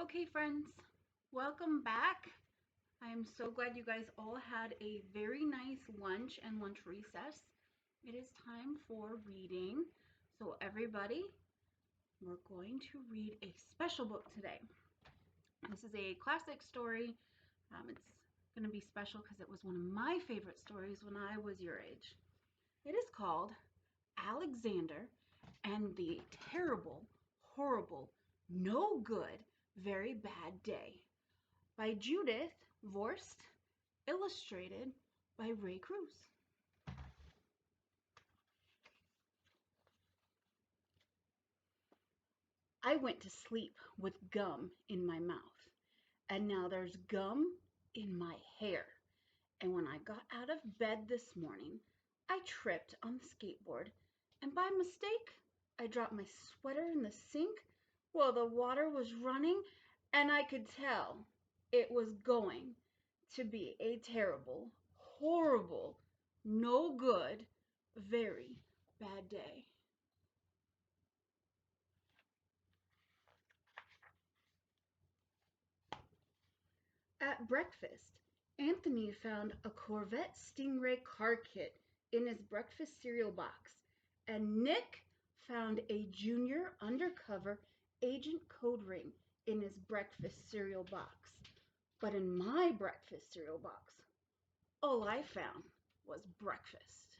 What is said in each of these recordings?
Okay, friends, welcome back. I'm so glad you guys all had a very nice lunch and lunch recess. It is time for reading. So, everybody, we're going to read a special book today. This is a classic story. It's going to be special because it was one of my favorite stories when I was your age. It is called Alexander and the Terrible, Horrible, No Good, Very Bad Day by Judith Viorst Illustrated by Ray Cruz. I went to sleep with gum in my mouth, and now there's gum in my hair. And when I got out of bed this morning, I tripped on the skateboard, and by mistake, I dropped my sweater in the sink while the water was running, and I could tell it was going to be a terrible, horrible, no good, very bad day. At breakfast, Anthony found a Corvette Stingray car kit in his breakfast cereal box, and Nick found a junior undercover agent code ring in his breakfast cereal box. But in my breakfast cereal box, all I found was breakfast.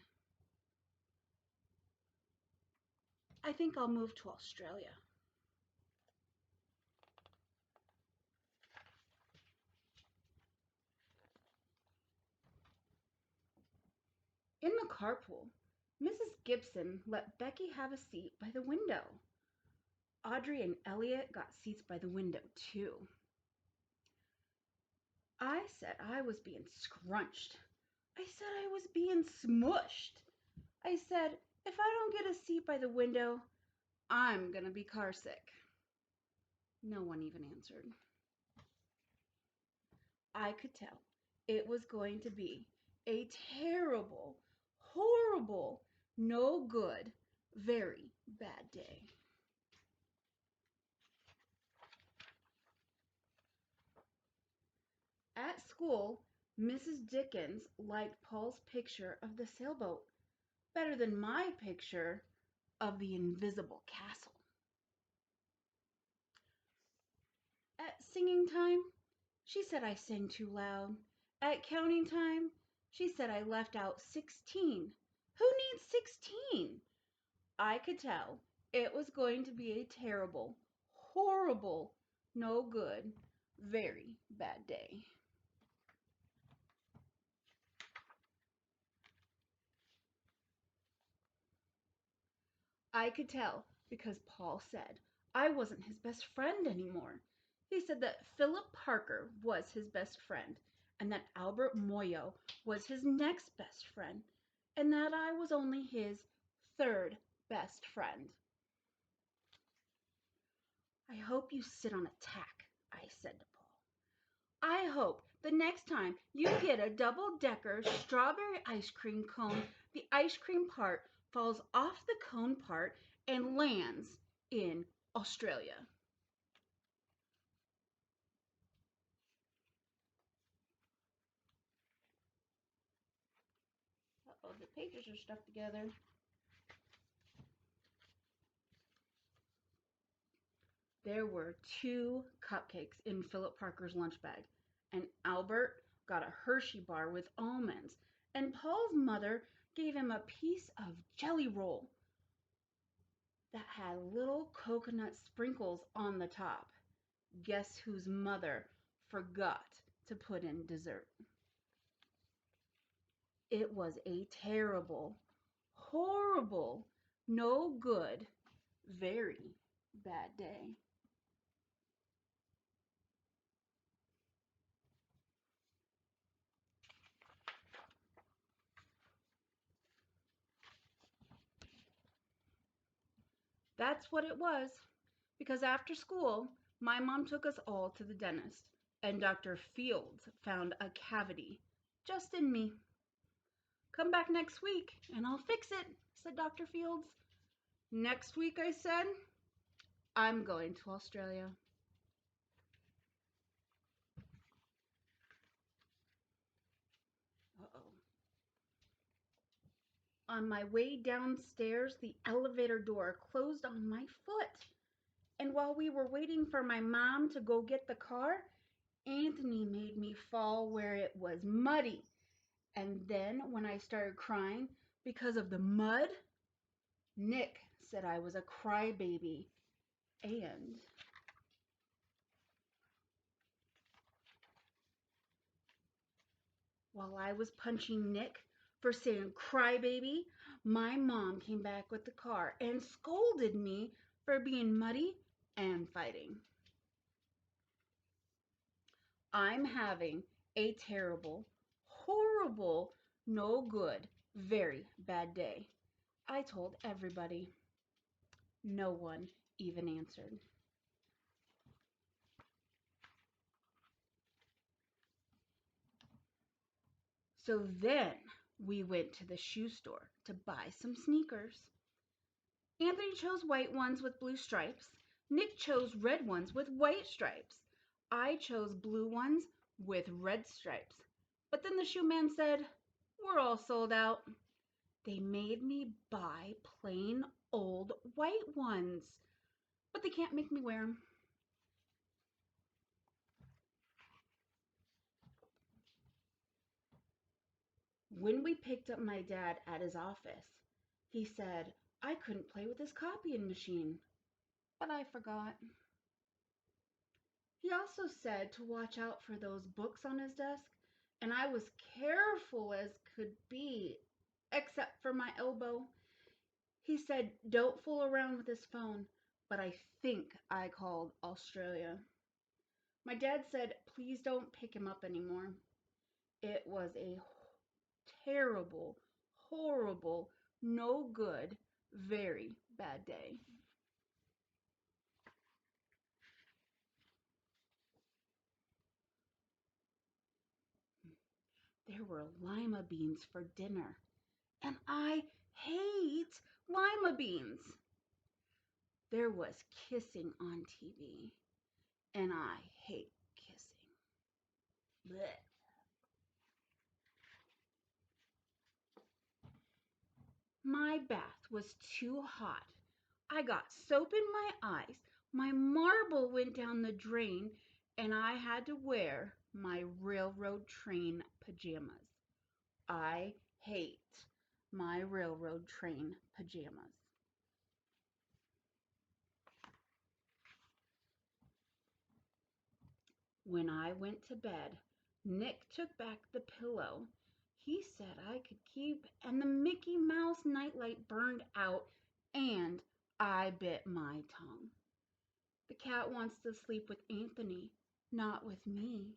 I think I'll move to Australia. In the carpool, Mrs. Gibson let Becky have a seat by the window. Audrey and Elliot got seats by the window, too. I said I was being scrunched. I said I was being smushed. I said, if I don't get a seat by the window, I'm going to be carsick. No one even answered. I could tell it was going to be a terrible, horrible, no good, very bad day. At school, Mrs. Dickens liked Paul's picture of the sailboat better than my picture of the invisible castle. At singing time, she said I sang too loud. At counting time, she said I left out 16. Who needs 16? I could tell it was going to be a terrible, horrible, no good, very bad day. I could tell because Paul said I wasn't his best friend anymore. He said that Philip Parker was his best friend, and that Albert Moyo was his next best friend, and that I was only his third best friend. I hope you sit on a tack, I said to Paul. I hope the next time you get a double-decker strawberry ice cream cone, the ice cream part falls off the cone part and lands in Australia. Uh-oh, the pages are stuck together. There were 2 cupcakes in Philip Parker's lunch bag, and Albert got a Hershey bar with almonds, and Paul's mother gave him a piece of jelly roll that had little coconut sprinkles on the top. Guess whose mother forgot to put in dessert? It was a terrible, horrible, no good, very bad day. That's what it was, because after school, my mom took us all to the dentist, and Dr. Fields found a cavity just in me. Come back next week, and I'll fix it, said Dr. Fields. Next week, I said, I'm going to Australia. On my way downstairs, the elevator door closed on my foot. And while we were waiting for my mom to go get the car, Anthony made me fall where it was muddy. And then when I started crying because of the mud, Nick said I was a crybaby. And while I was punching Nick for saying crybaby, my mom came back with the car and scolded me for being muddy and fighting. I'm having a terrible, horrible, no good, very bad day. I told everybody. No one even answered. So then we went to the shoe store to buy some sneakers. Anthony chose white ones with blue stripes. Nick chose red ones with white stripes. I chose blue ones with red stripes. But then the shoe man said, "We're all sold out." They made me buy plain old white ones, but they can't make me wear them. When we picked up my dad at his office, he said I couldn't play with his copying machine, but I forgot. He also said to watch out for those books on his desk, and I was careful as could be, except for my elbow. He said don't fool around with his phone, but I think I called Australia. My dad said please don't pick him up anymore. It was a terrible, horrible, no good, very bad day. There were lima beans for dinner, and I hate lima beans. There was kissing on TV, and I hate kissing. Blech. My bath was too hot. I got soap in my eyes, my marble went down the drain, and I had to wear my railroad train pajamas. I hate my railroad train pajamas. When I went to bed, Nick took back the pillow. He said I could keep, and the Mickey Mouse nightlight burned out, and I bit my tongue. The cat wants to sleep with Anthony, not with me.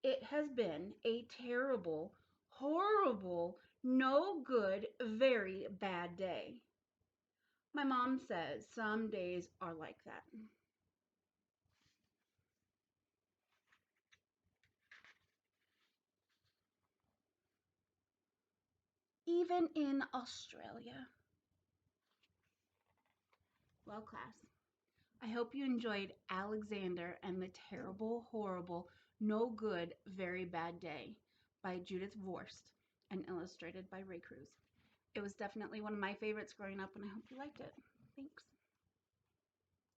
It has been a terrible, horrible, no good, very bad day. My mom says some days are like that. Even in Australia. Well, class, I hope you enjoyed Alexander and the Terrible, Horrible, No Good, Very Bad Day by Judith Viorst and illustrated by Ray Cruz. It was definitely one of my favorites growing up, and I hope you liked it. Thanks.